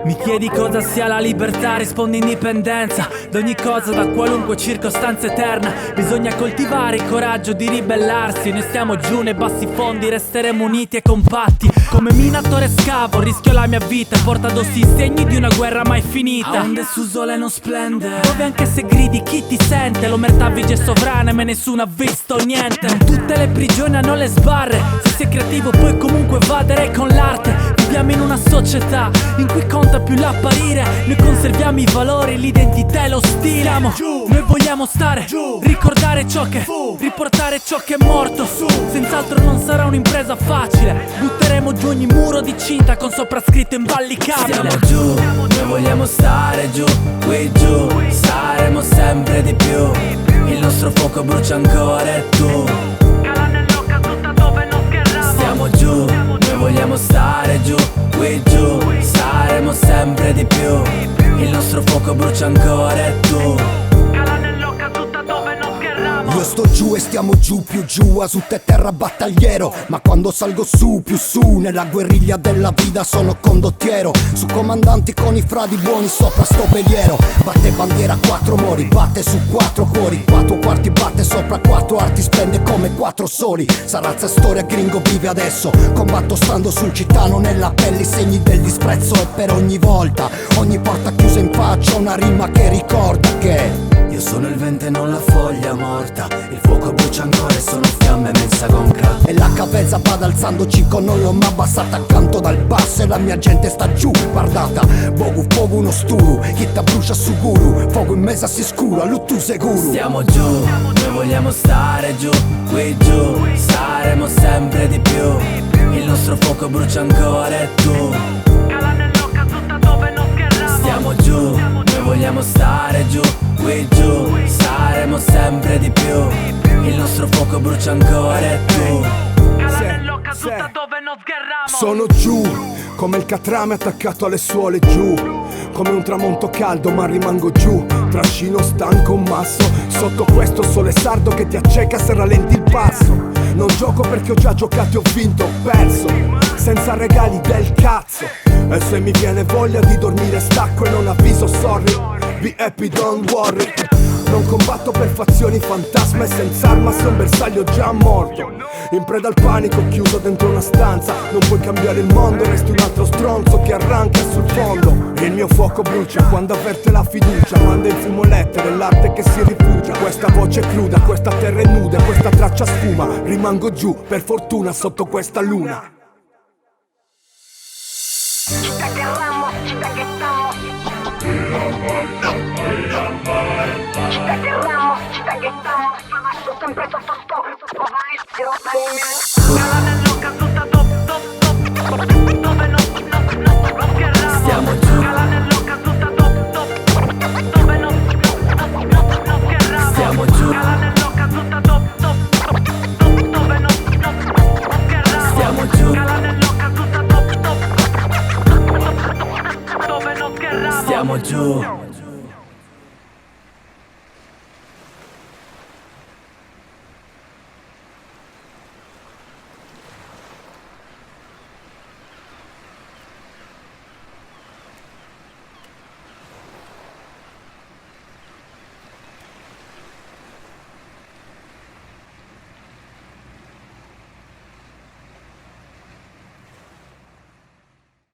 Mi chiedi cosa sia la libertà, rispondo indipendenza da ogni cosa, da qualunque circostanza eterna. Bisogna coltivare il coraggio di ribellarsi. Noi stiamo giù nei bassi fondi, resteremo uniti e compatti. Come minatore scavo, rischio la mia vita, porta addosso i segni di una guerra mai finita. A onde su sole non splende, dove anche se gridi chi ti sente. L'omertà vige sovrana e me nessuno ha visto niente. Non tutte le prigioni hanno le sbarre, se sei creativo puoi comunque evadere con l'arte. Viviamo in una società in cui conta più l'apparire. Noi conserviamo i valori, l'identità e lo stile. Siamo giù, noi vogliamo stare giù, ricordare ciò che fu, riportare ciò che è morto su. Senz'altro non sarà un'impresa facile, butteremo giù ogni muro di cinta con sopra scritto invalicabile. Siamo giù, noi vogliamo stare giù, qui giù, saremo sempre di più. Il nostro fuoco brucia ancora e tu calanello caduta dove non scherramo. Stiamo giù, noi vogliamo stare giù, qui giù, saremo sempre di più. Il nostro fuoco brucia ancora e tu calanello caduta dove non scherramo. Io sto giù e stiamo giù, più giù, a su te terra battagliero. Ma quando salgo su, più su, nella guerriglia della vita sono condottiero. Su comandanti con i fradi buoni sopra sto veliero. Batte bandiera, quattro mori, batte su quattro cuori. Quattro quarti batte sopra quattro arti, spende come quattro soli. Sarazza storia, gringo vive adesso. Combatto stando sul cittano, nella pelle i segni del disprezzo. E per ogni volta, ogni porta chiusa in faccia, una rima che ricorda che io sono il vento e non la foglia morta. Il fuoco brucia ancora e sono fiamme mensa concra. E la cabeza va alzandoci con non l'ho mai abbassata accanto dal basso. E la mia gente sta giù, guardata. Bogu fuoco uno sturu, chi ta brucia su guru. Fuoco in mesa si scura, tu sicuro. Stiamo giù, noi vogliamo stare giù, qui giù, saremo sempre di più. Il nostro fuoco brucia ancora e tu calanello caduta dove non scherramo. Stiamo giù, noi vogliamo stare giù, qui giù, saremo sempre di più. Il nostro fuoco brucia ancora e tu calanello caduta dove non scherramo. Sono giù, come il catrame attaccato alle suole giù. Come un tramonto caldo ma rimango giù. Trascino stanco un masso sotto questo sole sardo che ti acceca se rallenti il passo. Non gioco perché ho già giocato e ho vinto, ho perso, senza regali del cazzo. E se mi viene voglia di dormire stacco e non avviso sorry. Be happy, don't worry. Non combatto per fazioni fantasma e senza arma sei un bersaglio già morto. In preda al panico chiuso dentro una stanza. Non puoi cambiare il mondo, resti un altro stronzo che arranca sul fondo. E il mio fuoco brucia quando avverte la fiducia. Manda in fumo lettere, l'arte che si rifugia. Questa voce è cruda, questa terra è nuda, questa traccia sfuma. Rimango giù, per fortuna, sotto questa luna. Città che ramo, città che stamo. Città che ramo, città che stamo. Sto sempre sotto sto maestro. Calanello caduta dove non scherramo. Stiamo giù, Calanello caduta dove non scherramo. stiamo giù, Calanello caduta dove non scherramo. stiamo giù, Calanello caduta dove non scherramo. stiamo giù.